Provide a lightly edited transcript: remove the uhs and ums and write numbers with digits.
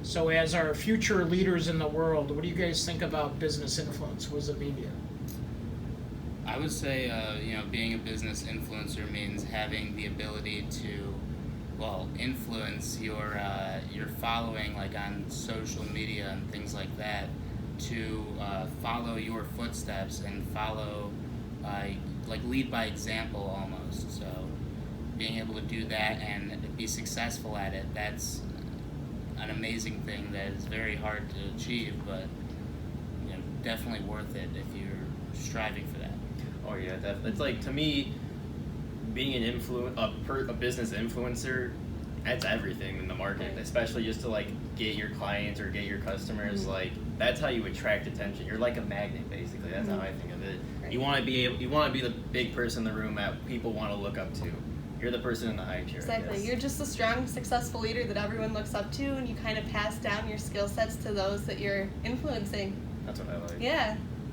So as our future leaders in the world, what do you guys think about business influence? What does it mean to you? I would say, being a business influencer means having the ability to, influence your following, like on social media and things like that, to follow your footsteps and follow, lead by example almost. So being able to do that and be successful at it, that's an amazing thing that is very hard to achieve, but definitely worth it if you're striving for that. Oh yeah, definitely. It's like, to me, being a business influencer, that's everything in the market, especially just to like get your clients or get your customers. Mm-hmm. Like, that's how you attract attention. You're like a magnet, basically. That's how I think of it. Right. You want to be the big person in the room that people want to look up to. You're the person in the high chair. Exactly. You're just a strong, successful leader that everyone looks up to, and you kind of pass down your skill sets to those that you're influencing. That's what I like. Yeah.